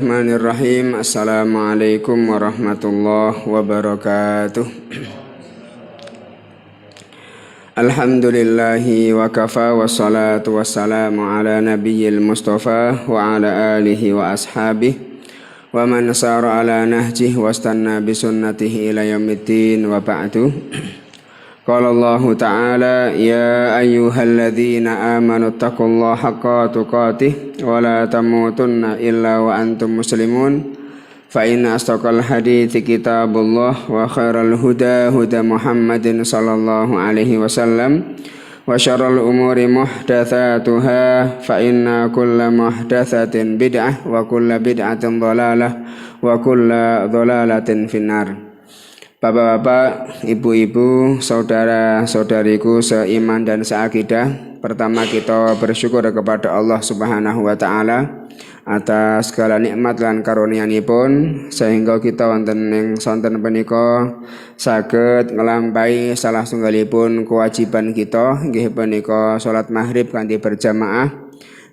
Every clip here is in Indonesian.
Bismillahirrahmanirrahim. Assalamualaikum warahmatullahi wabarakatuh. Alhamdulillahi wa kafa wassalatu wassalamu ala nabiyyil mustafa wa ala alihi wa ashabihi wa man sara ala nahjihi wastanna bisunnatihi ila yaumiddin wa ba'du. Qala Allah ta'ala ya ayyuhalladzina amanu taqullaha haqqa tuqatih wa la tamutunna illa wa antum muslimun fa inna astaqal hadithi kitabullah wa khairal huda huda Muhammadin sallallahu alaihi wasallam wa syarrul umuri muhdatsatuha fa inna kulla muhdatsatin bid'ah wa kulla bid'atin dhalalah wa kulla dhalalatin finnar. Bapak-bapak, ibu-ibu, saudara-saudariku seiman dan seakidah, pertama kita bersyukur kepada Allah Subhanahu wa taala atas segala nikmat lan karunianipun sehingga kita wonten ing sonten punika saged nglampahi salah setunggalipun kewajiban kita inggih punika salat maghrib kanthi berjamaah.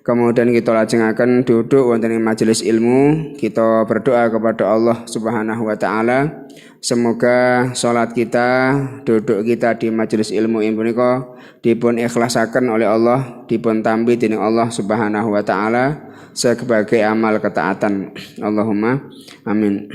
Kemudian kita lajengaken duduk wonten ing majelis ilmu. Kita berdoa kepada Allah Subhanahu wa taala semoga salat kita, duduk kita di majelis ilmu ini punika dipun ikhlasaken oleh Allah, dipun tampi dening Allah Subhanahu wa taala sebagai amal ketaatan. Allahumma amin.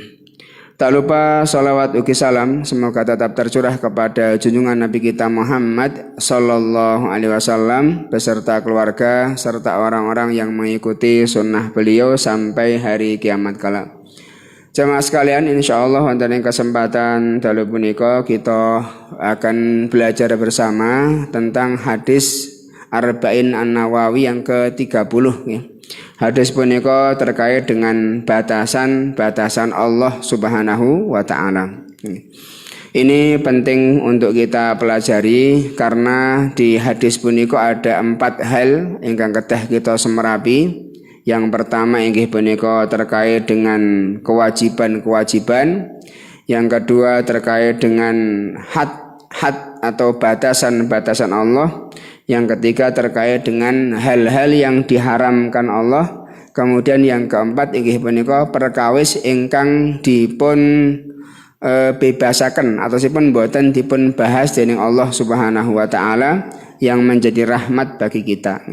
Tak lupa salawat ugi salam semoga tetap tercurah kepada junjungan Nabi kita Muhammad sallallahu alaihi wasallam beserta keluarga serta orang-orang yang mengikuti sunnah beliau sampai hari kiamat kala. Jamaah sekalian, insyaallah wonten ing kesempatan dalu punika kita akan belajar bersama tentang hadis Arba'in An-Nawawi yang ke-30 ya. Hadis punika terkait dengan batasan-batasan Allah Subhanahu wa taala. Ini penting untuk kita pelajari karena di hadis punika ada 4 hal ingkang kedah kita semerapi. Yang pertama inggih punika terkait dengan kewajiban-kewajiban. Yang kedua terkait dengan had atau batasan-batasan Allah. Yang ketiga terkait dengan hal-hal yang diharamkan Allah. Kemudian yang keempat inggih punika perkawis ingkang dipun bebasaken atau sipun boten dipun bahas dening Allah Subhanahu wa taala yang menjadi rahmat bagi kita.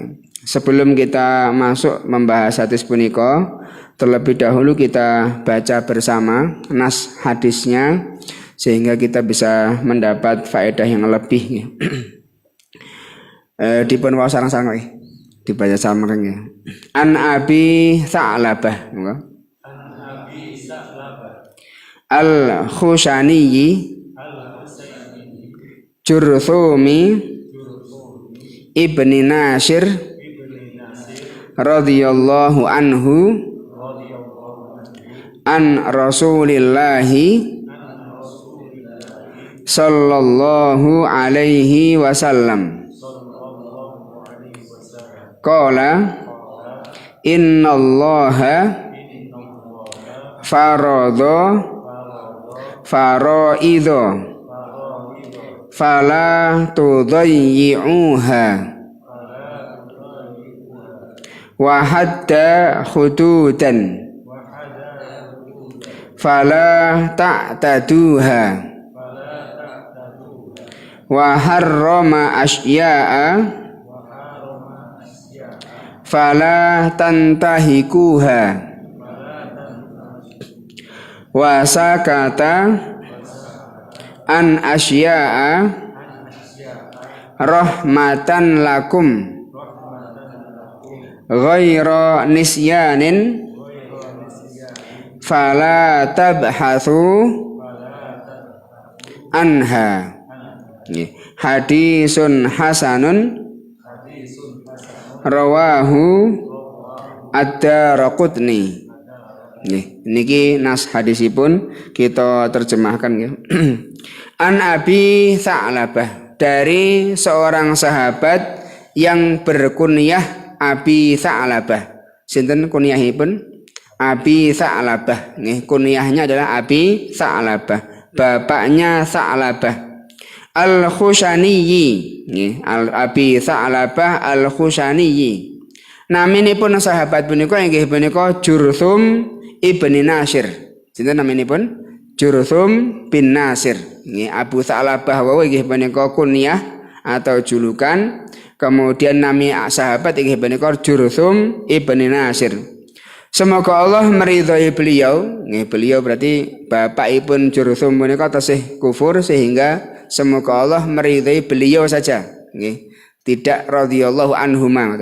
Sebelum kita masuk membahas hadis punika, terlebih dahulu kita baca bersama nas hadisnya sehingga kita bisa mendapat faedah yang lebih. Dipun waos sareng-sareng wae. Dibaca sareng ya. An Abi Tha'labah. An Abi Tha'labah. Al-Khushani Jurthumi Ibni Nasir radhiyallahu anhu an Rasulillahi sallallahu alaihi wasallam. Qala innallaha faradha faraidha fala tudayyi'uha wa hadda hududan fala ta'taduha wa harrama asya'a fala tantahikuha wa sakata an asya'a rahmatan lakum ghaira nisyanin fala tabhathu anha. Hadisun hasanun rawahu Ad-Daraqutni. Niki nas hadisipun kita terjemahkan ya. An Abi Tha'labah, dari seorang sahabat yang berkunyah Abi Tha'labah. Sinten kunyahipun? Abi Tha'labah. Nggih, kunyahnya adalah Abi Tha'labah. Bapaknya Tha'labah. Al-Khushaniyi, Al-Abi Tha'labah Al-Khushaniyi. Naminipun sahabat punika inggih punika Jurthum ibni Nasir. Sinten naminipun? Jurthum bin Nasir. Nggih, Abu Tha'labah wau inggih punika kunyah atau julukan. Kemudian nami sahabat inggih punika Jurthum ibni Nasir. Semoga Allah meridhai beliau. Nggih, beliau berarti bapakipun Jurthum punika tasih kufur sehingga semoga Allah meridhai beliau saja. Nggih, tidak radhiyallahu anhuma.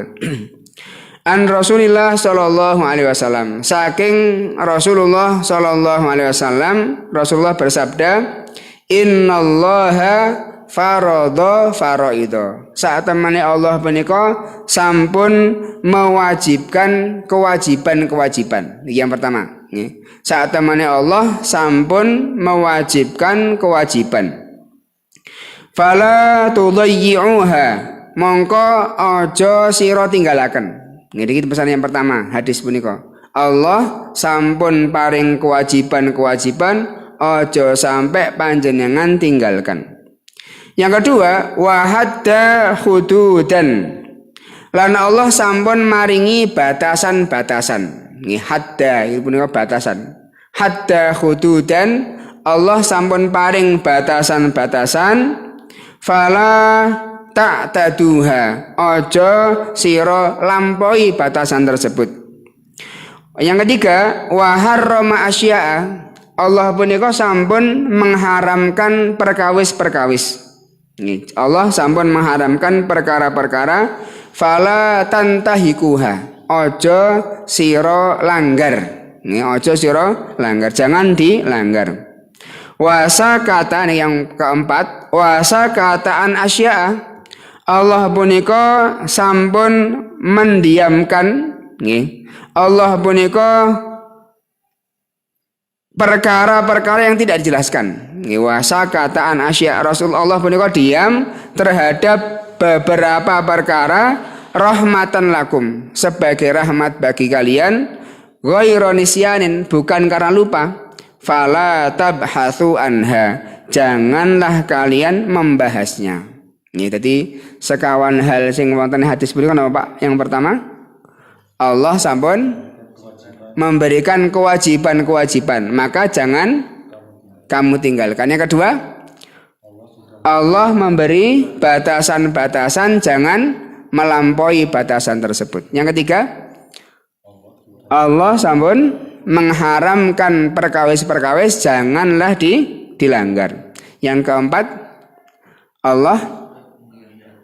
An Rasulillah sallallahu alaihi wasallam, saking Rasulullah sallallahu alaihi wasallam, Rasulullah bersabda, innallaha faradha faraidha. Saat temane Allah punika sampun mewajibkan kewajiban-kewajiban. Ini yang pertama, nggih. Saat temane Allah sampun mewajibkan kewajiban. Fala tudayyi'uha, mongko aja sira tinggalaken. Niki pesan yang pertama, hadis punika. Allah sampun paring kewajiban-kewajiban, aja sampai panjenengan tinggalkan. Yang kedua, wa hadda hududan. Lan Allah sampun maringi batasan-batasan. Nggih, hadda iki punika batasan. Hadda hududan, Allah sampun paring batasan-batasan. Fala ta'taduha, ojo sira lampaui batasan tersebut. Yang ketiga, wa harrama asya'a, Allah punika sampun mengharamkan perkawis-perkawis. Allah sampun mengharamkan perkara-perkara. Fala tantahikuha, ojo sira langgar. Ojo sira langgar, jangan dilanggar. Wasa kata yang keempat, wasa kataan asya'a, Allah punika sampun mendiamkan, nggih. Allah punika perkara-perkara yang tidak dijelaskan. Nggih, wasa kataan asya, Rasulullah punika diam terhadap beberapa perkara rahmatan lakum, sebagai rahmat bagi kalian, ghairu nisyanin, bukan karena lupa. Fala tabhatsu anha, janganlah kalian membahasnya. Ini tadi sekawan hal sing wonten hadis punika napa Pak? Yang pertama, Allah sampun memberikan kewajiban-kewajiban, maka jangan kamu tinggalkan. Yang kedua, Allah memberi batasan-batasan, jangan melampaui batasan tersebut. Yang ketiga, Allah sampun mengharamkan perkawis-perkawis, janganlah dilanggar. Yang keempat, Allah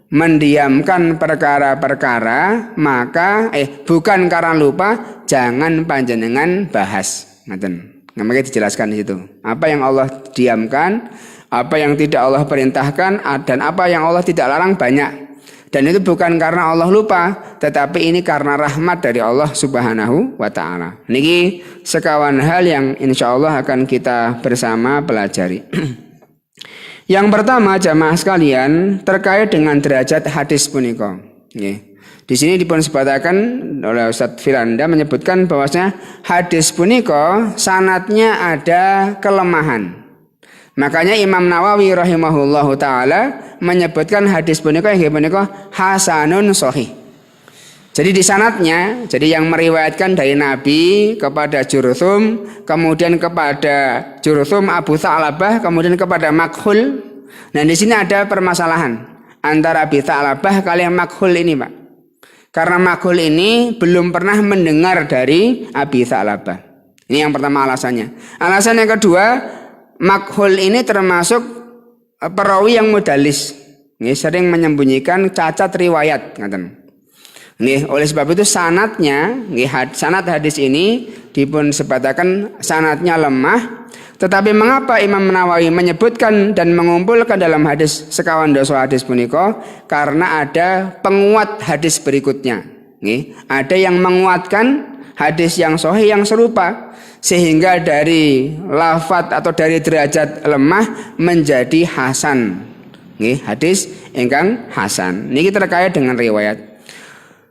mendiamkan perkara-perkara, maka bukan karena lupa, jangan panjenengan bahas. Ngaten. Namanya dijelaskan di situ. Apa yang Allah diamkan, apa yang tidak Allah perintahkan, dan apa yang Allah tidak larang banyak. Dan itu bukan karena Allah lupa, tetapi ini karena rahmat dari Allah Subhanahu wa ta'ala. Niki sekawan hal yang insya Allah akan kita bersama pelajari. Yang pertama, jamaah sekalian, terkait dengan derajat hadis punika. Di sini dipunsebataken oleh Ustaz Firanda menyebutkan bahwasanya hadis punika sanadnya ada kelemahan. Makanya Imam Nawawi rahimahullahu taala menyebutkan hadis punika inggih punika hasanun sahih. Jadi di sanadnya, jadi yang meriwayatkan dari Nabi kepada Jurthum, kemudian kepada Jurthum Abu Tha'labah, kemudian kepada Makhul. Nah, di sini ada permasalahan antara Abi Tha'labah kalian Makhul ini, Pak. Karena Makhul ini belum pernah mendengar dari Abi Tha'labah. Ini yang pertama alasannya. Alasan yang kedua, Makhul ini termasuk perawi yang modalis. Ini sering menyembunyikan cacat riwayat, ngaten. Nih, oleh sebab itu sanadnya, sanad hadis ini dipun sebatakan sanadnya lemah. Tetapi mengapa Imam Nawawi menyebutkan dan mengumpulkan dalam hadis sekawan dosa hadis punika? Karena ada penguat hadis berikutnya. Nih, ada yang menguatkan hadis yang sahih yang serupa, sehingga dari lafadz atau dari derajat lemah menjadi hasan. Nih, hadis ingkang hasan. Ini terkait dengan riwayat.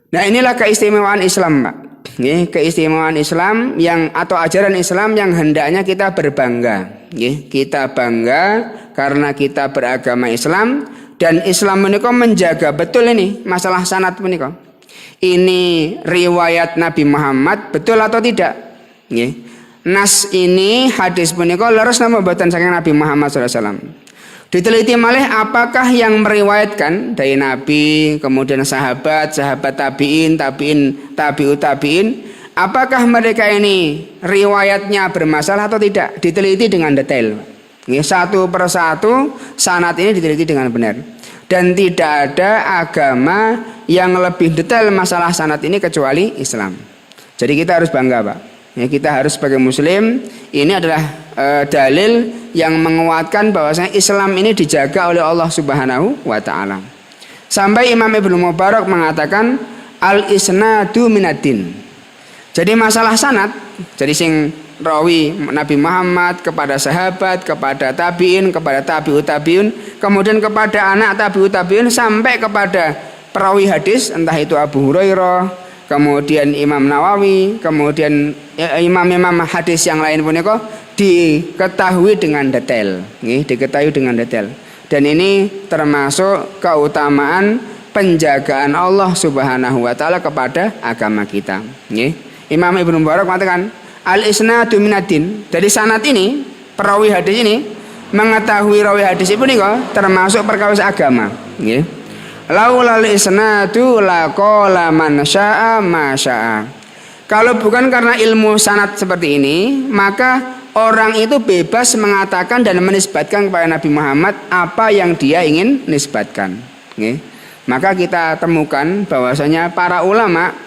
Nah, inilah keistimewaan Islam, Pak. Nih, keistimewaan Islam yang atau ajaran Islam yang hendaknya kita berbangga. Nih, kita bangga karena kita beragama Islam, dan Islam menika menjaga betul ini masalah sanad menika. Ini riwayat Nabi Muhammad betul atau tidak? Nih, nas ini hadis punika leres napa boten saking Nabi Muhammad sallallahu alaihi wasallam. Diteliti malih apakah yang meriwayatkan dari Nabi, kemudian sahabat tabi'in, tabi'ut tabi'in, apakah mereka ini riwayatnya bermasalah atau tidak? Diteliti dengan detail. Satu persatu sanad ini diteliti dengan benar. Dan tidak ada agama yang lebih detail masalah sanad ini kecuali Islam. Jadi kita harus bangga, Pak. Kita harus sebagai muslim, ini adalah dalil yang menguatkan bahwasanya Islam ini dijaga oleh Allah Subhanahu wa taala. Sampai Imam Ibnu Mubarak mengatakan al-isnadu minaddin. Jadi masalah sanad, jadi sing rawi Nabi Muhammad kepada sahabat, kepada tabi'in, kepada tabi'ut tabi'in, kemudian kepada anak tabi'ut tabi'in sampai kepada perawi hadis, entah itu Abu Hurairah, kemudian Imam Nawawi, kemudian imam-imam hadis yang lain punika diketahui dengan detail, diketahui dengan detail. Dan ini termasuk keutamaan penjagaan Allah Subhanahu wa taala kepada agama kita. Imam Ibnu Mubarak mengatakan al-isnadu minaddin. Dari sanad ini, perawi hadis ini mengetahui rawi hadis itu nika termasuk perkawis agama. Laulal isnadu laqala man syaa ma syaa. Kalau bukan karena ilmu sanad seperti ini, maka orang itu bebas mengatakan dan menisbatkan kepada Nabi Muhammad apa yang dia ingin nisbatkan. Maka kita temukan bahwasanya para ulama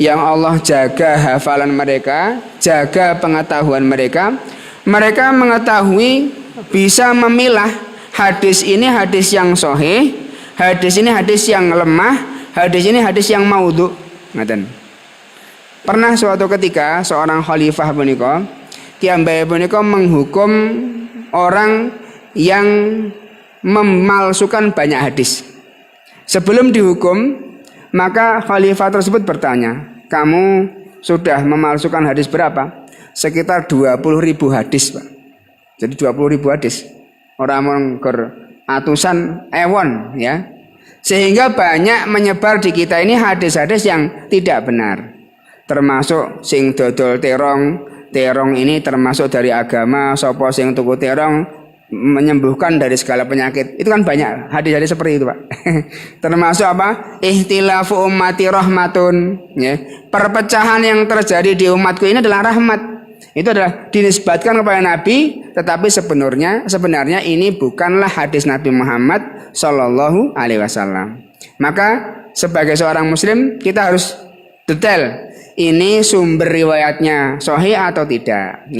yang Allah jaga hafalan mereka, jaga pengetahuan mereka, mereka mengetahui bisa memilah hadis ini hadis yang sahih, hadis ini hadis yang lemah, hadis ini hadis yang maudhu. Pernah suatu ketika seorang khalifah punika kiambai punika menghukum orang yang memalsukan banyak hadis. Sebelum dihukum, maka khalifah tersebut bertanya, kamu sudah memalsukan hadis berapa? Sekitar 20.000 hadis, Pak. Jadi 20.000 hadis. Orang mengker atusan ewon, ya. Sehingga banyak menyebar di kita ini hadis-hadis yang tidak benar. Termasuk sing dodol terong ini termasuk dari agama, sapa sing tuku terong menyembuhkan dari segala penyakit. Itu kan banyak hadis-hadis seperti itu, Pak. Termasuk apa? Ihtilafu ummati rahmatun, ya. Perpecahan yang terjadi di umatku ini adalah rahmat. Itu adalah dinisbatkan kepada Nabi, tetapi sebenarnya ini bukanlah hadis Nabi Muhammad sallallahu alaihi wasallam. Maka sebagai seorang muslim kita harus detail ini sumber riwayatnya sahih atau tidak.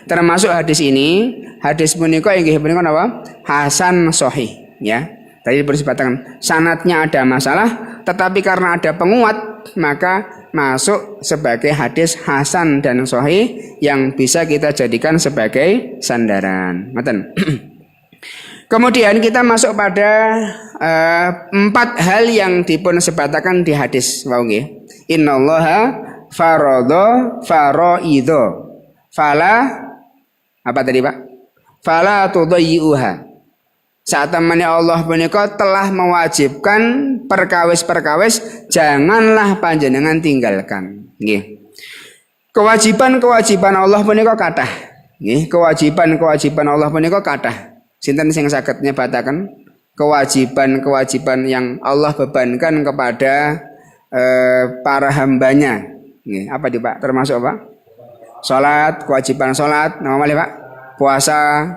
Termasuk hadis ini, hadis punika inggih punika napa? Hasan sahih, ya. Tadi disebutkan sanadnya ada masalah, tetapi karena ada penguat maka masuk sebagai hadis hasan dan sahih yang bisa kita jadikan sebagai sandaran. Kemudian kita masuk pada 4 hal yang dipun sebatakan di hadis wau nggih. Innallaha faradha faraidha fala apa tadi, Pak? Fala tudayyi'uha. Saat temannya Allah punika telah mewajibkan perkawis-perkawis, janganlah panjenengan tinggalkan. Nggih. Kewajiban-kewajiban Allah punika kathah. Nggih, kewajiban-kewajiban Allah punika kathah. Sinten sing saged nyebataken kewajiban-kewajiban yang Allah bebankan kepada para hambanya? Apa di, Pak? Termasuk apa? Salat, kewajiban salat, nama malih, Pak? Puasa,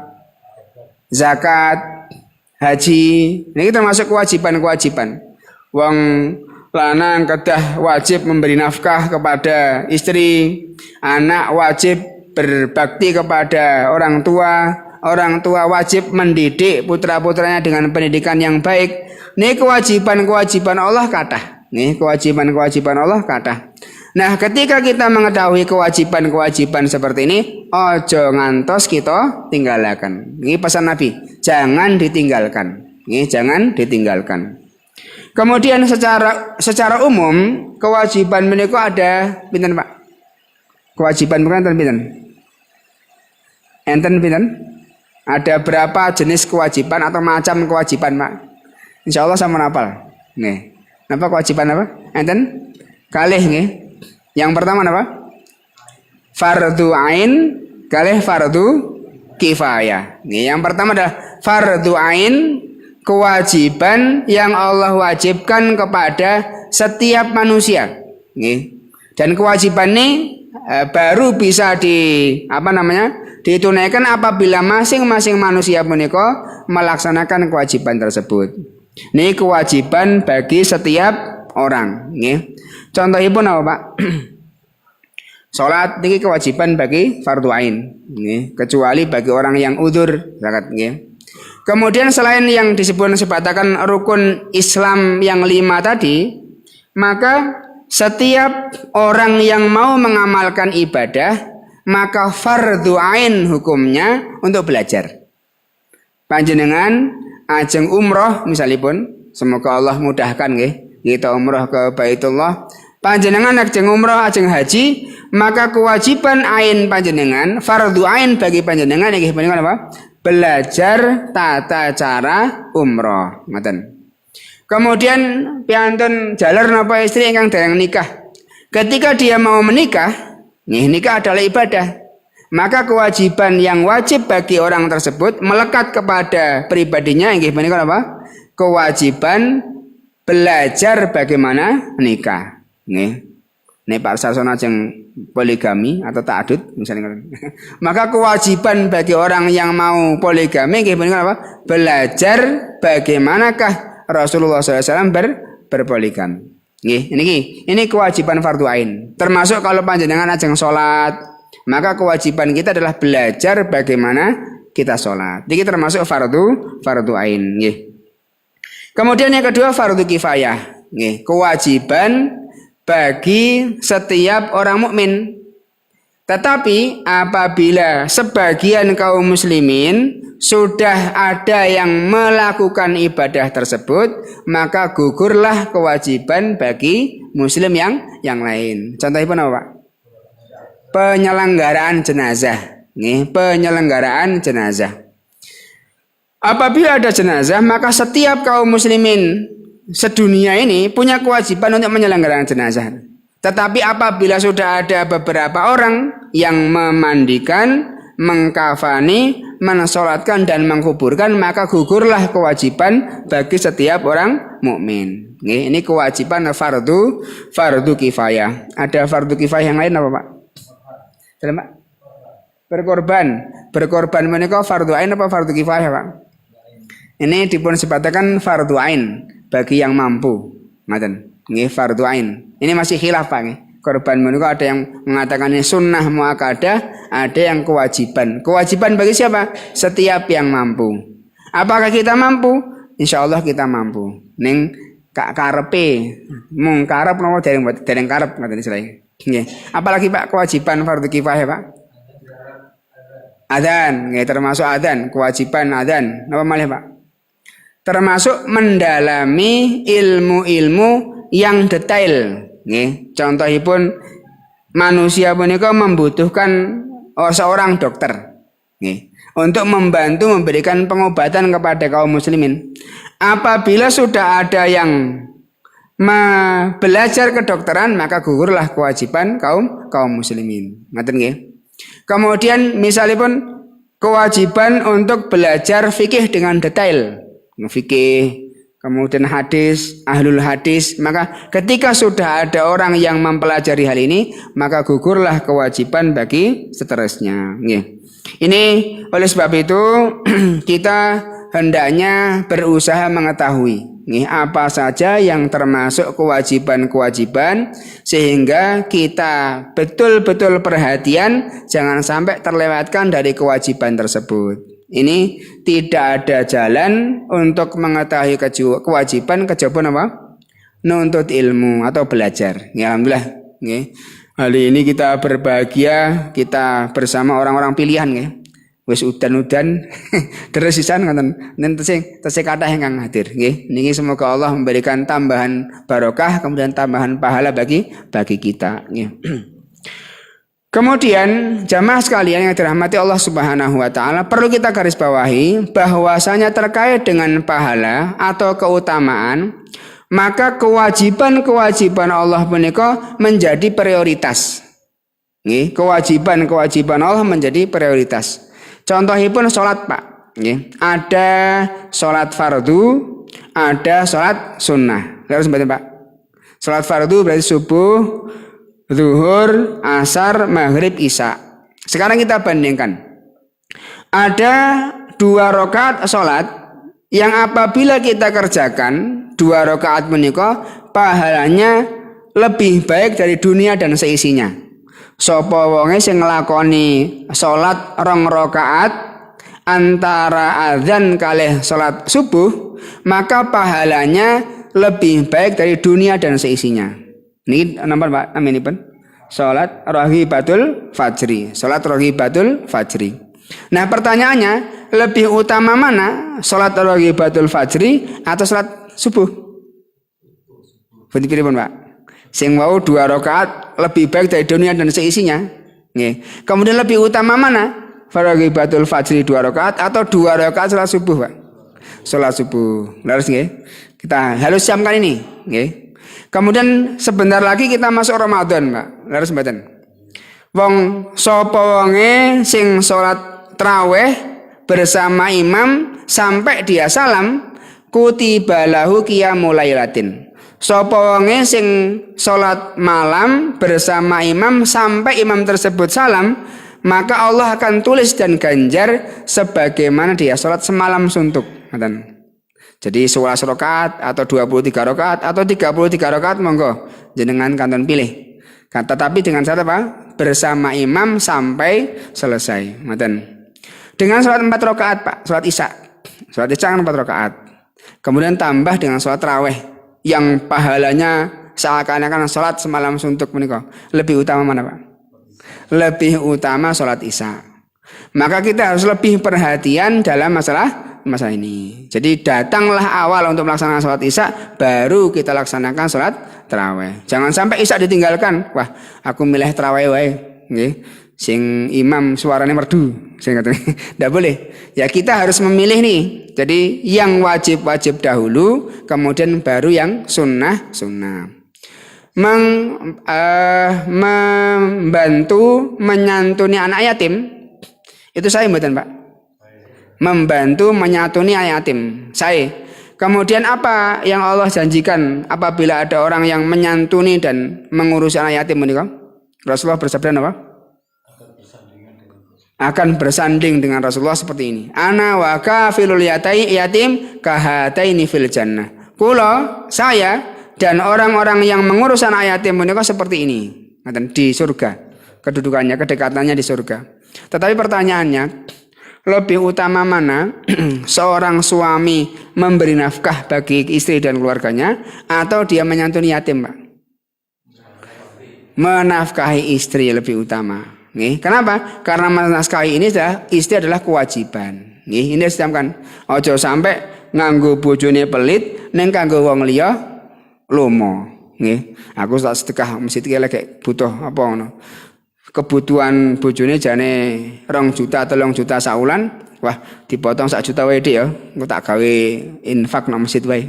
zakat, haji. Ini termasuk kewajiban-kewajiban. Wong lanang kedah wajib memberi nafkah kepada istri, anak wajib berbakti kepada orang tua wajib mendidik putra-putranya dengan pendidikan yang baik. Ini kewajiban-kewajiban Allah kathah. Nah, ketika kita mengetahui kewajiban-kewajiban seperti ini, ojo ngantos kita tinggalkan. Ini pesan Nabi, jangan ditinggalkan. Kemudian secara umum kewajiban menika ada pinten, Pak? Kewajiban bukan pinten? Enten pinten? Ada berapa jenis kewajiban atau macam kewajiban, Pak? Insyaallah sama hafal. Nggih. Napa kewajiban apa? Enten kalih nggih. Yang pertama apa? Fardhu ain, kalih fardu kifayah. Nggih, yang pertama adalah fardu ain, kewajiban yang Allah wajibkan kepada setiap manusia. Nggih. Dan kewajiban ini baru bisa ditunaikan apabila masing-masing manusia menika melaksanakan kewajiban tersebut. Ini kewajiban bagi setiap orang. Nggih. Contohipun apa, Pak? Salat ini kewajiban bagi fardu ain, kecuali bagi orang yang udzur zakat. Kemudian selain yang disebutkan rukun Islam yang 5 tadi, maka setiap orang yang mau mengamalkan ibadah, maka fardu ain hukumnya untuk belajar. Panjenengan ajeng umroh misalipun, semoga Allah mudahkan kita umroh ke Baitullah. Panjenengan ajeng umroh, ajeng haji, maka kewajiban ain panjenengan, fardu ain bagi panjenengan nggih panjenengan apa? Belajar tata cara umroh. Ngoten. Kemudian piantun jaler napa istri ingkang dereng nikah. Ketika dia mau menikah, nikah adalah ibadah. Maka kewajiban yang wajib bagi orang tersebut melekat kepada pribadinya nggih panjenengan apa? Kewajiban belajar bagaimana menikah. Nih Pak Sarsono ajeng poligami atau ta'adud misalnya. Maka kewajiban bagi orang yang mau poligami apa? Belajar bagaimanakah Rasulullah SAW berpoligami. Ini kewajiban fardu ain. Termasuk kalau panjenengan ajeng sholat, maka kewajiban kita adalah belajar bagaimana kita sholat. Ini termasuk fardu ain. Kemudian yang kedua fardu kifayah. Kewajiban bagi setiap orang mukmin. Tetapi apabila sebagian kaum muslimin sudah ada yang melakukan ibadah tersebut, maka gugurlah kewajiban bagi muslim yang lain. Contohnya apa, Pak? Penyelenggaraan jenazah. Penyelenggaraan jenazah. Apabila ada jenazah, maka setiap kaum muslimin sedunia ini punya kewajiban untuk menyelenggarakan jenazah. Tetapi apabila sudah ada beberapa orang yang memandikan, mengkafani, mensolatkan dan mengkuburkan, maka gugurlah kewajiban bagi setiap orang mukmin. Ini kewajiban fardu kifayah. Ada fardu kifayah yang lain apa, Pak? Pak? Berkorban menika fardu ain apa fardu kifayah, Pak? Ini dipun sebatakan fardu ain bagi yang mampu. Ngaten. Nggih fardu ain. Ini masih khilaf, Pak nggih. Korban menika ada yang mengatakan ini sunnah muakkadah, ada yang kewajiban. Kewajiban bagi siapa? Setiap yang mampu. Apakah kita mampu? Insyaallah kita mampu. Ning karepe mung karep napa dereng karep ngaten istilahnya. Nggih. Apalagi Pak kewajiban fardu kifayah, Pak? Adzan, nggih termasuk adzan, kewajiban adzan. Napa malih, Pak? Termasuk mendalami ilmu-ilmu yang detail. Nggih, contohipun manusia punika membutuhkan seorang dokter. Nggih, untuk membantu memberikan pengobatan kepada kaum muslimin. Apabila sudah ada yang belajar kedokteran, maka gugurlah kewajiban kaum muslimin. Ngaten nggih. Kemudian misalipun kewajiban untuk belajar fikih dengan detail. Fikih, kemudian hadis, ahlul hadis, maka ketika sudah ada orang yang mempelajari hal ini, maka gugurlah kewajiban bagi seterusnya. Ini oleh sebab itu kita hendaknya berusaha mengetahui apa saja yang termasuk kewajiban-kewajiban, sehingga kita betul-betul perhatian jangan sampai terlewatkan dari kewajiban tersebut. Ini tidak ada jalan untuk mengetahui kewajiban kejaba apa? Nuntut ilmu atau belajar. Alhamdulillah. Hari ini kita berbahagia, kita bersama orang-orang pilihan. Wis udan-udan terus sisan ngoten. Nen tesih kathah ingkang hadir. Niki semoga Allah memberikan tambahan barokah, kemudian tambahan pahala bagi kita. Kemudian jamaah sekalian yang dirahmati Allah Subhanahu wa taala, perlu kita garis bawahi bahwasanya terkait dengan pahala atau keutamaan, maka kewajiban-kewajiban Allah menika menjadi prioritas. Nggih, kewajiban Allah menjadi prioritas. Contohipun salat, Pak. Nggih, ada salat fardu, ada salat sunnah. Terus mboten, Pak? Salat fardu berarti subuh, zuhur, asar, maghrib, isya. Sekarang kita bandingkan. Ada 2 rakaat salat yang apabila kita kerjakan 2 rakaat menika pahalanya lebih baik dari dunia dan seisinya. Sapa wonge sing nglakoni salat 2 rakaat antara azan kalih salat subuh, maka pahalanya lebih baik dari dunia dan seisinya. Niki nomor Pak naminipun salat raghibatul fajri. Salat raghibatul fajri. Nah, pertanyaannya, lebih utama mana? Salat raghibatul fajri atau salat subuh? Pilih-pilih Pak. Sing wau 2 rakaat lebih baik dari dunia dan seisinya. Nggih. Kemudian lebih utama mana? Raghibatul fajri 2 rakaat atau 2 rakaat salat subuh, Pak? Salat subuh. Laras nggih. Kita harus siapkan ini, nggih. Kemudian sebentar lagi kita masuk Ramadan, Pak. Laras mboten. Wong sapa wonge sing salat traweh bersama imam sampai dia salam, kutiba lahu qiyamul lailatin. Sapa wonge sing salat malam bersama imam sampai imam tersebut salam, maka Allah akan tulis dan ganjar sebagaimana dia salat semalam suntuk. Jadi 11 rakaat atau 23 rakaat atau 33 rakaat monggo jenengan kanton pilih. Tetapi dengan syarat apa? Bersama imam sampai selesai. Dengan salat 4 rakaat, Pak, salat isya. Salat isya kan 4 rakaat. Kemudian tambah dengan salat tarawih yang pahalanya seakan-akan salat semalam suntuk menika. Lebih utama mana, Pak? Lebih utama salat isya. Maka kita harus lebih perhatian dalam masalah ini. Jadi datanglah awal untuk melaksanakan salat isya, baru kita laksanakan salat tarawih. Jangan sampai isya ditinggalkan. Wah, aku milih tarawih wae, nggih. Sing imam suaranya merdu, saya kata, tidak boleh. Ya kita harus memilih nih. Jadi yang wajib dahulu, kemudian baru yang sunnah. Membantu menyantuni anak yatim, itu saya mboten, Pak. Membantu menyantuni anak yatim, saya. Kemudian apa yang Allah janjikan apabila ada orang yang menyantuni dan mengurusi anak yatim menika? Rasulullah bersabda apa? Akan bersanding dengan Rasulullah seperti ini. Ana wa kafilul yatim kahataini fil jannah. Kula, saya dan orang-orang yang mengurus anak yatim menika seperti ini. Di surga. Kedudukannya, kedekatannya di surga. Tetapi pertanyaannya, lebih utama mana seorang suami memberi nafkah bagi istri dan keluarganya atau dia menyantuni yatim, Pak? Menafkahi istri lebih utama. Nih, kenapa? Karena menafkahi ini istri adalah kewajiban. Nih, ini disamkan. Ojo sampai nganggo bojone pelit neng kanggo wong liya lomo. Nih, aku tak sedekah mesti lagi butuh apa ngono. Kebutuhan bojone jane 2 juta 3 juta saulan. Wah, dipotong 1 juta wae ya. Engko tak gawe infak nang masjid wae.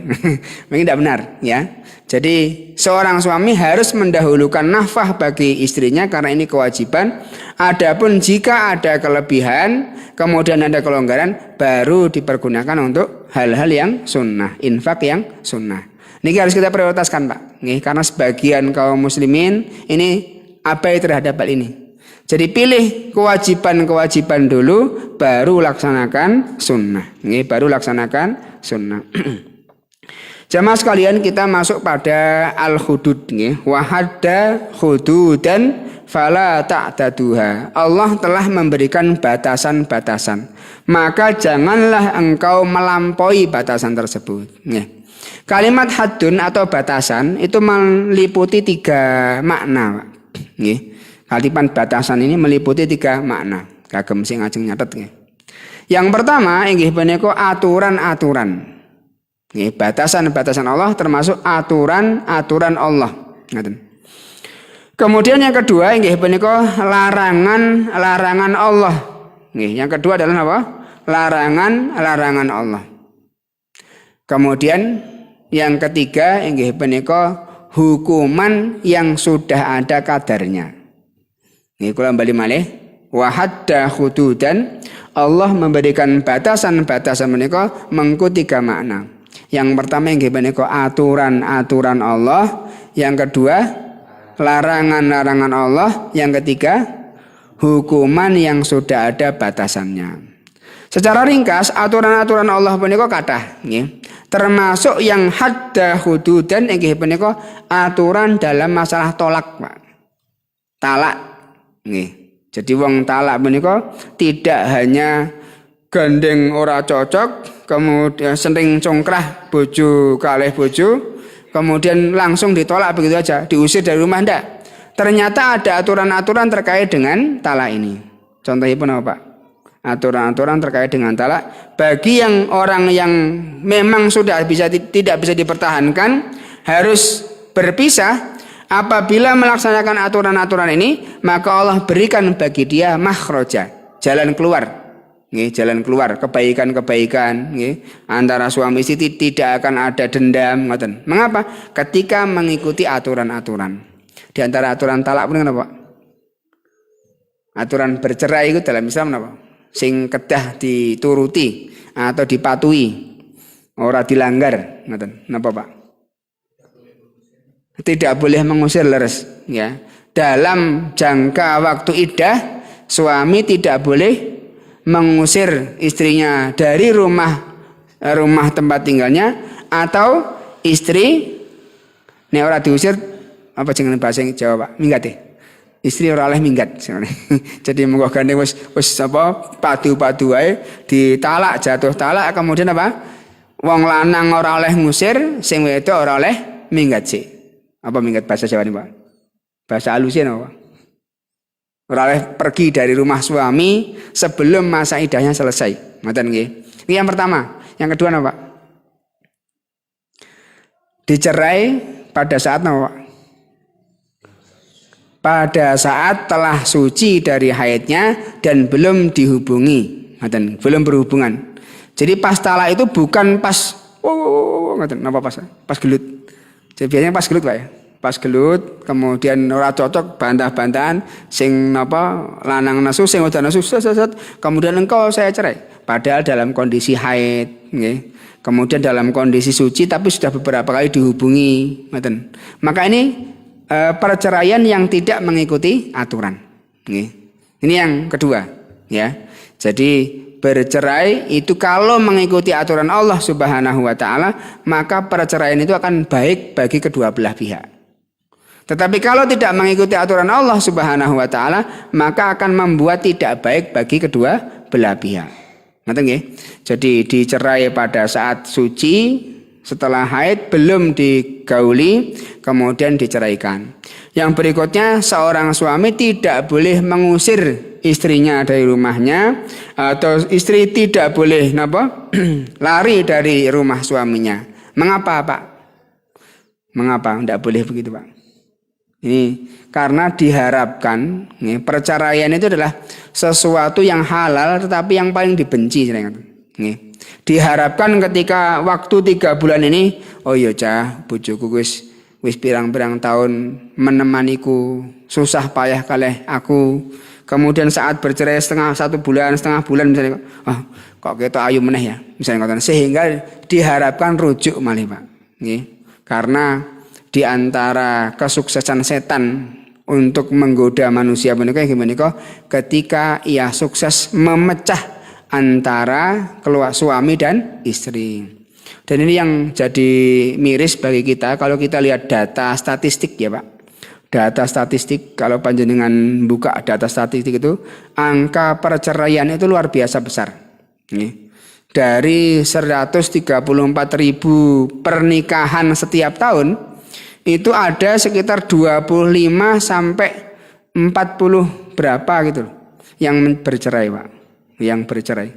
Ini tidak benar, ya. Jadi seorang suami harus mendahulukan nafkah bagi istrinya karena ini kewajiban. Adapun jika ada kelebihan, kemudian ada kelonggaran, baru dipergunakan untuk hal-hal yang sunnah, infak yang sunnah. Ini harus kita prioritaskan, Pak. Nih, karena sebagian kaum muslimin ini abai terhadap hal ini. Jadi pilih kewajiban dulu, baru laksanakan sunnah. Nih, baru laksanakan sunnah. Jamaah sekalian, kita masuk pada al-hudud. Wahadda hududan fala ta'taduha. Allah telah memberikan batasan-batasan. Maka janganlah engkau melampaui batasan tersebut. Kalimat haddun atau batasan itu meliputi 3 makna. Kalimat batasan ini meliputi 3 makna. Kagem sing ajeng nyatet. Yang pertama inggih punika aturan-aturan. Batasan-batasan Allah termasuk aturan-aturan Allah. Kemudian yang kedua inggih punika larangan-larangan Allah. Yang kedua adalah apa? Larangan-larangan Allah. Kemudian yang ketiga inggih punika hukuman yang sudah ada kadarnya. Nggih kula bali malih. Wa hadda hududan, Allah memberikan batasan-batasan menika mengko 3 makna. Yang pertama inggih menika aturan-aturan Allah, yang kedua larangan-larangan Allah, yang ketiga hukuman yang sudah ada batasannya. Secara ringkas aturan-aturan Allah menika kathah nggih. Termasuk yang hadda hududan inggih menika aturan dalam masalah tolak, Pak. Talak nggih. Jadi wong talak menika tidak hanya gandeng ora cocok, kemudian sering congkrah bojo kalih bojo, kemudian langsung ditolak begitu aja, diusir dari rumah ndak. Ternyata ada aturan-aturan terkait dengan talak ini. Contohnya pun apa, Pak? Aturan-aturan terkait dengan talak bagi yang orang yang memang sudah tidak bisa dipertahankan harus berpisah. Apabila melaksanakan aturan-aturan ini, maka Allah berikan bagi dia makhraja, jalan keluar. Nggih, jalan keluar, kebaikan-kebaikan nggih. Antara suami istri tidak akan ada dendam, ngoten. Mengapa? Ketika mengikuti aturan-aturan. Di antara aturan talak pun apa? Aturan bercerai itu dalam Islam apa? Sing kedah dituruti atau dipatuhi, ora dilanggar, ngoten. Napa, Pak? Tidak boleh mengusir leres, ya. Dalam jangka waktu iddah, suami tidak boleh mengusir istrinya dari rumah tempat tinggalnya, atau istri nek ora diusir apa jenenge bahasa Jawa, Pak? Minggat ya. Istri ora oleh minggat. Jadi monggo gandeng wis apa padu-padu wae ditalak, jatuh talak, kemudian apa? Wong lanang ora oleh ngusir, sing wedok ora oleh minggat sih. Apa minggat bahasa Jawa ini, Pak? Bahasa halusnya apa? Ora oleh pergi dari rumah suami sebelum masa iddahnya selesai. Ngoten nggih. Ini yang pertama. Yang kedua apa, Pak? Dicerai pada saat apa, Pak? Pada saat telah suci dari haidnya dan belum dihubungi, ngoten, belum berhubungan. Jadi pas talak itu bukan pas ngoten, napa pas gelut. Jadi biasanya pas gelut, Pak ya. Pas gelut, kemudian ora cocok, bantah-bantahan, sing napa lanang nesu, sing wedok nesu, kemudian engkau saya cerai. Padahal dalam kondisi haid, nggih. Kemudian dalam kondisi suci tapi sudah beberapa kali dihubungi, ngoten. Maka ini perceraian yang tidak mengikuti aturan, nggih. Ini yang kedua, ya. Jadi bercerai itu kalau mengikuti aturan Allah Subhanahu wa taala, maka perceraian itu akan baik bagi kedua belah pihak. Tetapi kalau tidak mengikuti aturan Allah Subhanahu wa taala, maka akan membuat tidak baik bagi kedua belah pihak. Ngerti nggih? Jadi dicerai pada saat suci, setelah haid belum digauli, kemudian diceraikan. Yang berikutnya, seorang suami tidak boleh mengusir istrinya dari rumahnya, atau istri tidak boleh lari dari rumah suaminya. Mengapa, Pak? Mengapa tidak boleh begitu, Pak? Ini karena diharapkan perceraian itu adalah sesuatu yang halal tetapi yang paling dibenci. Diharapkan ketika waktu 3 bulan ini, oh iya cah, bojoku wis pirang-pirang tahun menemaniku, susah payah kalih aku. Kemudian saat bercerai setengah bulan misalnya, kok kita ayu meneh ya, misalnya, sehingga diharapkan rujuk malih, Pak. Karena di antara kesuksesan setan untuk menggoda manusia menika ketika ia sukses memecah antara keluarga suami dan istri. Dan ini yang jadi miris bagi kita kalau kita lihat data statistik ya, Pak. Data statistik, kalau panjenengan buka data statistik itu, angka perceraian itu luar biasa besar. Dari 134.000 pernikahan setiap tahun, itu ada sekitar 25 sampai 40 berapa gitu yang bercerai, Pak. Yang bercerai.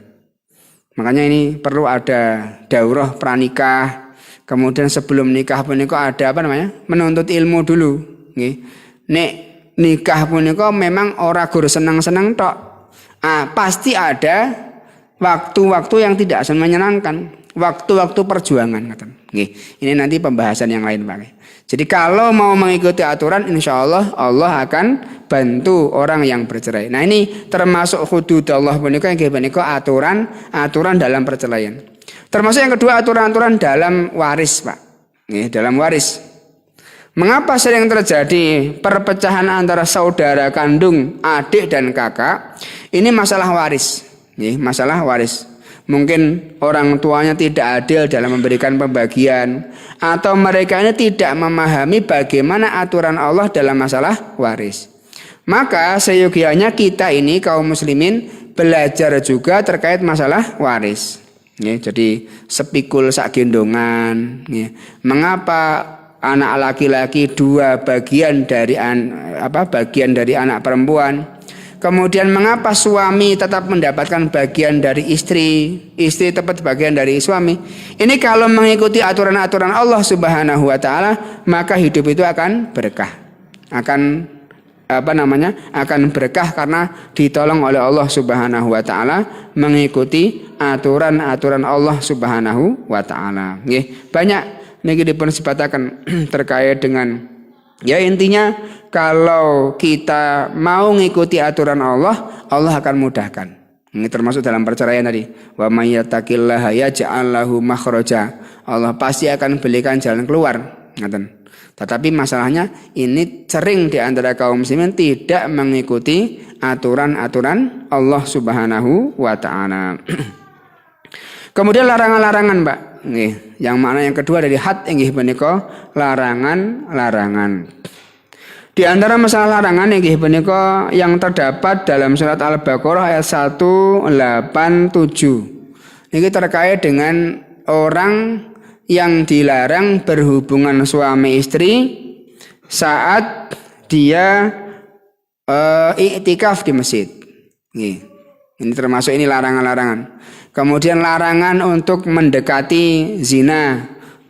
Makanya ini perlu ada daurah pranikah. Kemudian sebelum nikah punika ada menuntut ilmu dulu. Nek nikah punika memang ora gur senang-senang tok. Pasti ada waktu-waktu yang tidak menyenangkan. waktu-waktu perjuangan ngoten. Nggih. Ini nanti pembahasan yang lain Pak. Jadi kalau mau mengikuti aturan insya Allah Allah akan bantu orang yang bercerai. Nah ini termasuk hudud Allah menika nggih menika aturan dalam perceraian. Termasuk yang kedua aturan-aturan dalam waris Pak. Nggih, dalam waris. Mengapa sering terjadi perpecahan antara saudara kandung, adik dan kakak? Ini masalah waris. Nggih, masalah waris. Mungkin orang tuanya tidak adil dalam memberikan pembagian, atau mereka ini tidak memahami bagaimana aturan Allah dalam masalah waris. Maka seyogianya kita ini kaum muslimin belajar juga terkait masalah waris. Jadi sepikul sak gendongan. Mengapa anak laki-laki dua bagian dari anak perempuan? Kemudian mengapa suami tetap mendapatkan bagian dari istri tetap bagian dari suami? Ini kalau mengikuti aturan-aturan Allah Subhanahu wa taala, maka hidup itu akan berkah. Akan berkah karena ditolong oleh Allah Subhanahu wa taala mengikuti aturan-aturan Allah Subhanahu wa taala. Nggih, banyak niki dipunsebataken terkait dengan ya intinya kalau kita mau mengikuti aturan Allah, Allah akan mudahkan. Ini termasuk dalam perceraian tadi. Wa may yattaqillaha yaj'al lahu makhraja. Allah pasti akan berikan jalan keluar. Ngaten. Tetapi masalahnya ini sering di antara kaum muslimin tidak mengikuti aturan-aturan Allah Subhanahu wa taala. Kemudian larangan-larangan, Pak. Nggih, yang makna yang kedua dari had inggih menika larangan-larangan. Di antara masalah larangan inggih menika yang terdapat dalam surat Al-Baqarah ayat 187. Ini terkait dengan orang yang dilarang berhubungan suami istri saat dia iktikaf di masjid. Ini termasuk ini larangan-larangan. Kemudian larangan untuk mendekati zina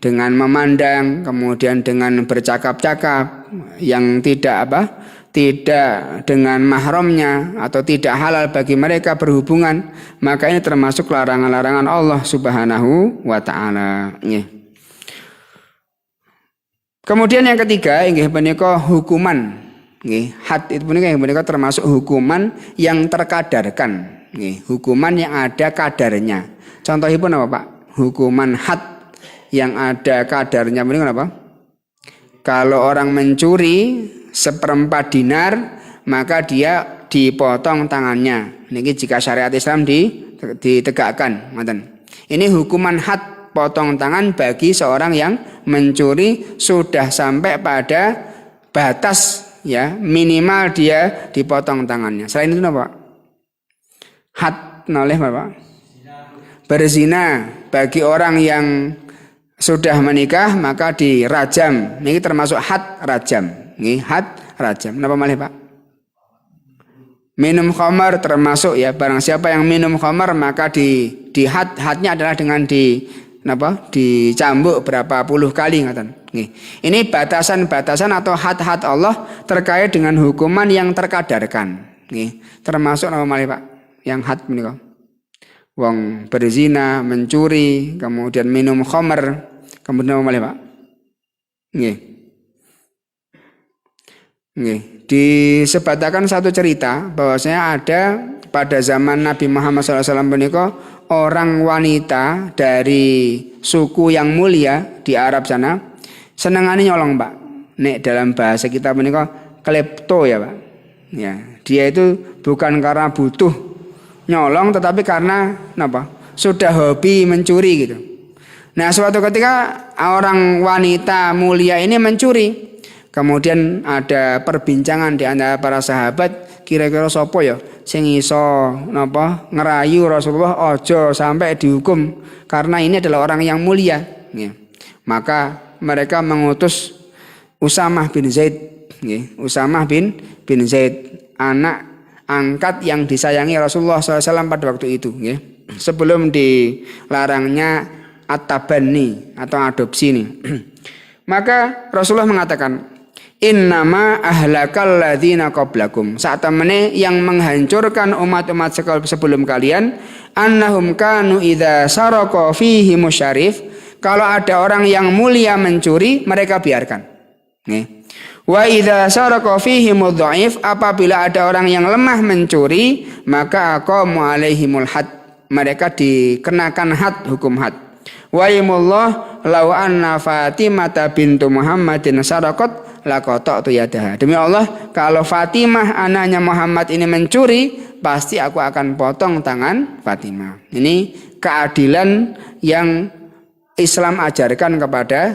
dengan memandang, kemudian dengan bercakap-cakap yang tidak dengan mahramnya atau tidak halal bagi mereka berhubungan, maka ini termasuk larangan-larangan Allah Subhanahu wa taala. Kemudian yang ketiga inggih punika hukuman. Nggih, had itu punika termasuk hukuman yang terkadarkan. Nggih, hukuman yang ada kadarnya. Contohipun apa, Pak? Hukuman had yang ada kadarnya punika apa? Kalau orang mencuri 1/4 dinar, maka dia dipotong tangannya. Niki jika syariat Islam ditegakkan, ngoten. Ini hukuman had, potong tangan bagi seorang yang mencuri sudah sampai pada batas ya, minimal dia dipotong tangannya. Selain itu apa? Had noleh Bapak. Berzina bagi orang yang sudah menikah maka dirajam. Ini termasuk had rajam. Ini had rajam. Napa malih Pak? Minum khamar termasuk ya, barang siapa yang minum khamar maka di hadnya adalah dengan dicambuk berapa puluh kali ngoten. Ini batasan-batasan atau had-had Allah terkait dengan hukuman yang terkadarkan. Termasuk napa malih Pak? Yang had menika. Wong berzina, mencuri, kemudian minum khamar, kemudian apa malih Pak? Nggih. Disebutkan satu cerita bahwasanya ada pada zaman Nabi Muhammad SAW menika orang wanita dari suku yang mulia di Arab sana senengane nyolong, Pak. Nek dalam bahasa kita menika klepto ya, Pak. Ya, dia itu bukan karena butuh nyolong tetapi karena sudah hobi mencuri gitu. Nah, suatu ketika orang wanita mulia ini mencuri. Kemudian ada perbincangan di antara para sahabat, kira-kira sapa ya sing iso ngerayu Rasulullah aja sampai dihukum karena ini adalah orang yang mulia. Maka mereka mengutus Usamah bin Zaid, Usamah bin Zaid, anak angkat yang disayangi Rasulullah SAW pada waktu itu, sebelum dilarangnya at-tabanni atau adopsi ini. Maka Rasulullah mengatakan, Innama ahlakal ladzina qablakum. Saat temene yang menghancurkan umat-umat sebelum kalian, annahum kanu idza saraka fihi musyarif. Kalau ada orang yang mulia mencuri, mereka biarkan. Nih. Wa idza saraka fihi mudhaif, apabila ada orang yang lemah mencuri, maka aqamu alaihimul had. Mereka dikenakan had, hukum had. Wa imullah law anna Fatimah bintu Muhammadin saraqat laqata'tu yadaha. Demi Allah, kalau Fatimah anaknya Muhammad ini mencuri, pasti aku akan potong tangan Fatimah. Ini keadilan yang Islam ajarkan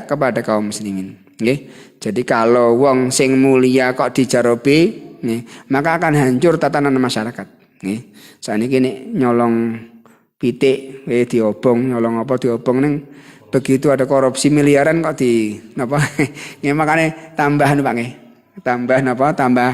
kepada kaum muslimin. Nggih. Jadi kalau wong sing mulia kok dijarobi, maka akan hancur tatanan masyarakat. Nggih. Saniki nek nyolong pitik diobong, nyolong apa diobong neng, begitu ada korupsi miliaran kok di napa nggih, makane tambahan Pak nggih. Tambah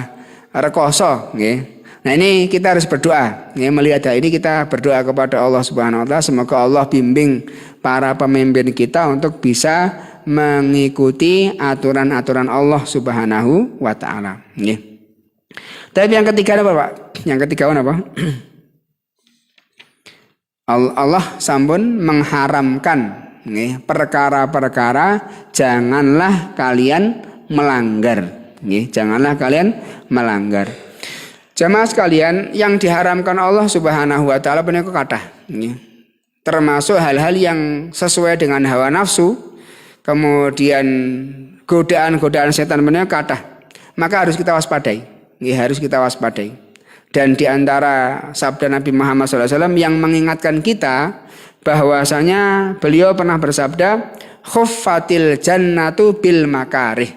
rekoso nggih. Nah, ini kita harus berdoa. Nggih, melihat hal ini kita berdoa kepada Allah Subhanahu wa taala, semoga Allah bimbing para pemimpin kita untuk bisa mengikuti aturan-aturan Allah Subhanahu wa taala nggih. Tapi yang ketiga apa, Pak? Yang ketiga apa? Allah sampun mengharamkan perkara-perkara janganlah kalian melanggar. Janganlah kalian melanggar. Jamaah sekalian, yang diharamkan Allah Subhanahu wa taala punika kathah. Termasuk hal-hal yang sesuai dengan hawa nafsu, kemudian godaan-godaan setan punika kathah. Maka harus kita waspadai. Harus kita waspadai. Dan di antara sabda Nabi Muhammad SAW yang mengingatkan kita bahwasanya beliau pernah bersabda, khuffatil jannatu bil makarih.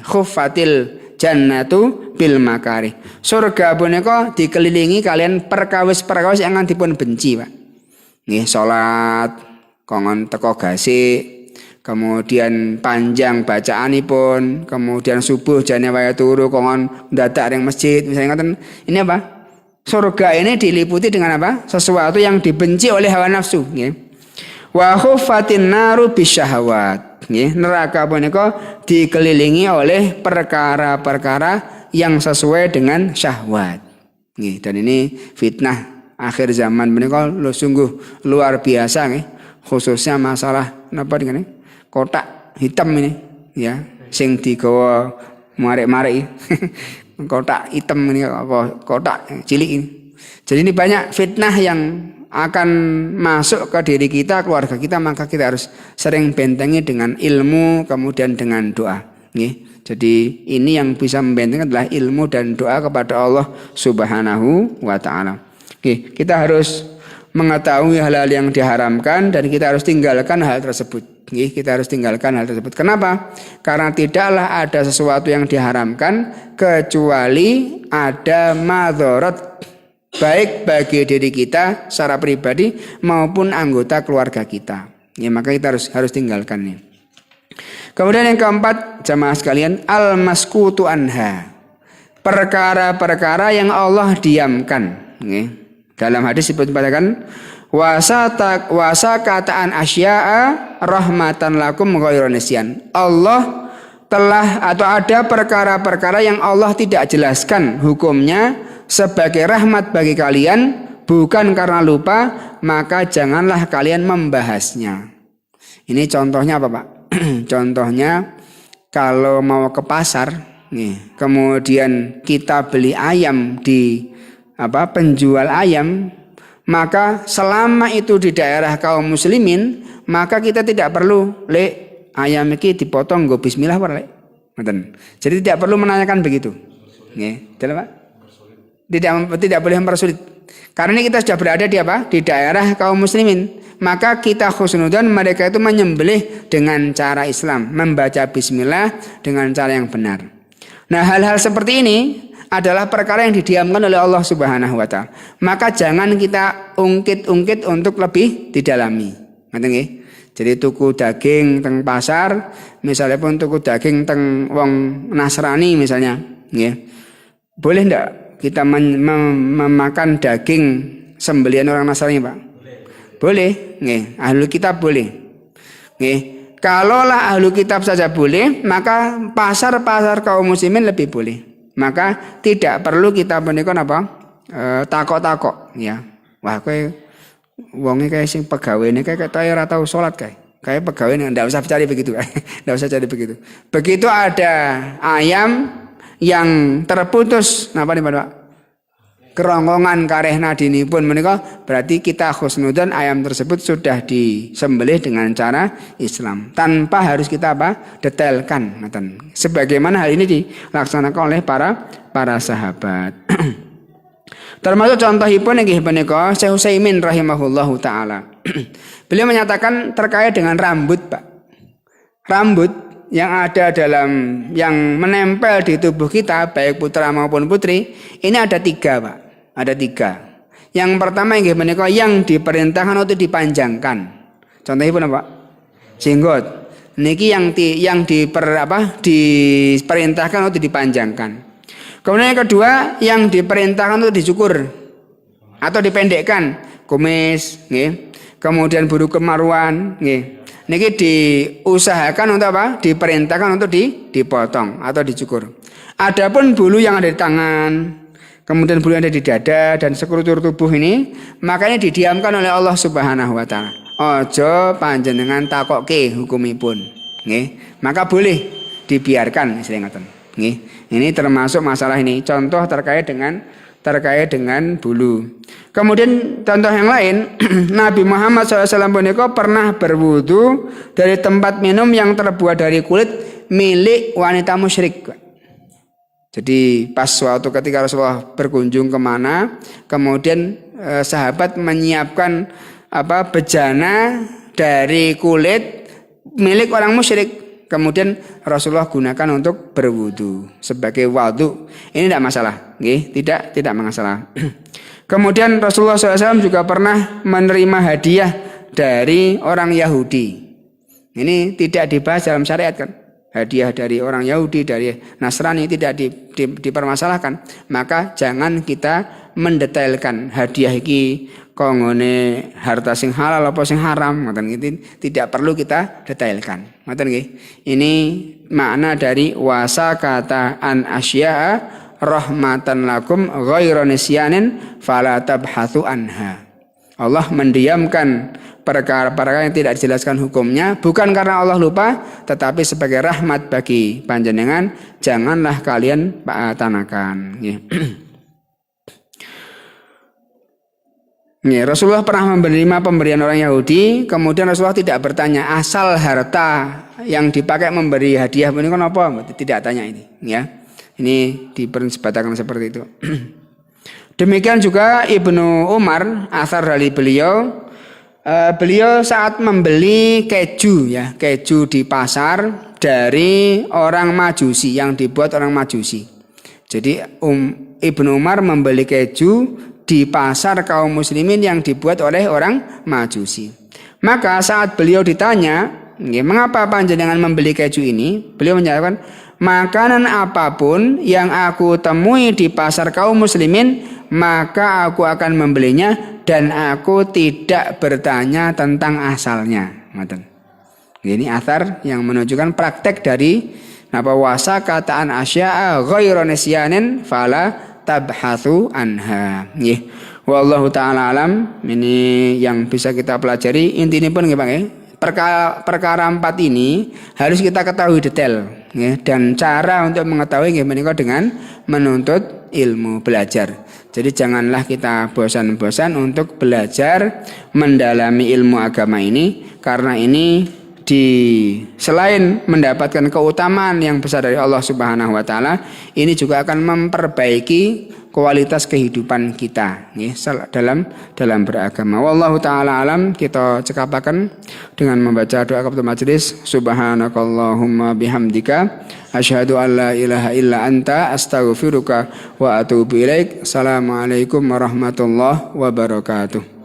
Khuffatil jannatu bil makarih. Surga punika dikelilingi kalian perkawis-perkawis yang dipun benci, Pak. Nggih, salat kongon teko gasik, kemudian panjang bacaanipun, kemudian subuh jane wae turu kongon ndadak ring masjid, misalnya ngoten. Ini apa? Surga ini diliputi dengan apa? Sesuatu yang dibenci oleh hawa nafsu, nggih. Wa khuffatin naru bisyahawat. Nggih, neraka punika dikelilingi oleh perkara-perkara yang sesuai dengan syahwat. Nggih, dan ini fitnah akhir zaman punika sungguh luar biasa nggih, khususnya masalah napa dengan kotak hitam ini ya, sing digawa marek-marek kotak hitam ini, apa kotak cilik ini. Jadi ini banyak fitnah yang akan masuk ke diri kita, keluarga kita, maka kita harus sering bentengi dengan ilmu, kemudian dengan doa. Jadi ini yang bisa membentengkan adalah ilmu dan doa kepada Allah Subhanahu wa taala. Kita harus mengetahui hal-hal yang diharamkan dan kita harus tinggalkan hal tersebut. Kita harus tinggalkan hal tersebut. Kenapa? Karena tidaklah ada sesuatu yang diharamkan kecuali ada madharat, baik bagi diri kita secara pribadi maupun anggota keluarga kita. Maka kita harus tinggalkan ini. Kemudian yang keempat, jamaah sekalian, al-maskutu anha. Perkara-perkara yang Allah diamkan. Dalam hadis dikatakan wasakataan asya'a rahmatan lakum ghairu nisyan. Allah telah atau ada perkara-perkara yang Allah tidak jelaskan hukumnya sebagai rahmat bagi kalian, bukan karena lupa, maka janganlah kalian membahasnya. Ini contohnya apa, Pak? Contohnya kalau mau ke pasar, kemudian kita beli ayam di penjual ayam, maka selama itu di daerah kaum muslimin, maka kita tidak perlu ayam iki dipotong nggo bismillah Pak. Jadi tidak perlu menanyakan begitu. Nggih, Pak. Tidak boleh mempersulit. Karena ini kita sudah berada di di daerah kaum muslimin, maka kita khusnudzon mereka itu menyembelih dengan cara Islam, membaca bismillah dengan cara yang benar. Nah, hal-hal seperti ini adalah perkara yang didiamkan oleh Allah Subhanahu wa taala. Maka jangan kita ungkit-ungkit untuk lebih didalami. Ngoten nggih. Jadi tuku daging teng pasar, misalnya pun tuku daging teng wong Nasrani misalnya, nggih. Boleh ndak kita memakan daging sembelihan orang Nasrani, Pak? Boleh, nggih. Ahlul kitab boleh. Nggih. Kalaulah ahlu kitab saja boleh, maka pasar-pasar kaum muslimin lebih boleh. Maka tidak perlu kita menikah apa? Takok-takok ya. Wah, kowe wonge kayak sing pegawene kayak ora tau salat kayak pegawai enggak usah cari begitu. Enggak usah cari begitu. Begitu ada ayam yang terputus napa nih Pak? Kerongkongan kareh nadinipun menika berarti kita husnudzon ayam tersebut sudah disembelih dengan cara Islam tanpa harus kita detailkan ngoten. Sebagaimana hal ini dilaksanakan oleh para sahabat. Termasuk contohipun inggih menika Syekh Utsaimin rahimahullahu taala. Beliau menyatakan terkait dengan rambut, Pak. Rambut yang ada yang menempel di tubuh kita baik putra maupun putri ini ada 3, Pak. Ada 3. Yang pertama inggih menika yang diperintahkan untuk dipanjangkan. Contohnya pun apa? Jenggot. Niki yang diperintahkan untuk dipanjangkan. Kemudian yang kedua yang diperintahkan untuk dicukur atau dipendekkan, kumis, nggih. Kemudian bulu kemaluan, nggih. Niki diusahakan untuk apa? Diperintahkan untuk dipotong atau dicukur. Adapun bulu yang ada di tangan, kemudian bulu yang ada di dada dan sekujur tubuh ini, makanya didiamkan oleh Allah Subhanahu wa taala. Ojo panjenengan takokke hukumipun, nggih. Maka boleh dibiarkan istilah ngoten, nggih. Ini termasuk masalah ini. Contoh terkait dengan bulu. Kemudian contoh yang lain, Nabi Muhammad SAW pernah berwudu dari tempat minum yang terbuat dari kulit milik wanita musyrik. Jadi pas suatu ketika Rasulullah berkunjung kemana, kemudian sahabat menyiapkan bejana dari kulit milik orang musyrik. Kemudian Rasulullah gunakan untuk berwudu sebagai wudu. Ini tidak masalah, tidak masalah. Kemudian Rasulullah SAW juga pernah menerima hadiah dari orang Yahudi. Ini tidak dibahas dalam syariat kan? Hadiah dari orang Yahudi, dari Nasrani tidak dipermasalahkan. Maka jangan kita mendetailkan hadiah iki kongone harta sing halal apa sing haram, ngoten gitu. Tidak perlu kita detailkan. Ngoten nggih. Ini makna dari wasakata an asya'a rahmatan lakum ghairu nisyanin fala tabhatsu anha. Allah mendiamkan perkara-perkara yang tidak dijelaskan hukumnya bukan karena Allah lupa, tetapi sebagai rahmat bagi panjenengan, janganlah kalian tanakan. Rasulullah pernah menerima pemberian orang Yahudi, kemudian Rasulullah tidak bertanya asal harta yang dipakai memberi hadiah ini kan apa, tidak tanya ini, ya. Ini dipernisbatakan seperti itu. Demikian juga Ibnu Umar, asar dari beliau saat membeli keju di pasar dari orang Majusi yang dibuat orang Majusi. Jadi Ibnu Umar membeli keju di pasar kaum muslimin yang dibuat oleh orang Majusi. Maka saat beliau ditanya, mengapa panjenengan membeli keju ini? Beliau menjawab, makanan apapun yang aku temui di pasar kaum muslimin, maka aku akan membelinya dan aku tidak bertanya tentang asalnya. Ini athar yang menunjukkan praktek dari wasa kataan asya'a ghairu nisyanin fala tabhatsu anha. Wallahu taala alam. Ini yang bisa kita pelajari. Intinya pun perkara 4 ini harus kita ketahui detail, dan cara untuk mengetahui menika dengan menuntut ilmu, belajar. Jadi janganlah kita bosan-bosan untuk belajar mendalami ilmu agama ini, karena ini selain mendapatkan keutamaan yang besar dari Allah Subhanahu wa taala, ini juga akan memperbaiki kualitas kehidupan kita dalam beragama. Wallahu taala alam. Kita cekapaken dengan membaca doa kafatul majelis. Subhanakallahumma bihamdika asyhadu an la ilaha illa anta astaghfiruka wa atubu ilaik. Assalamualaikum warahmatullahi wabarakatuh.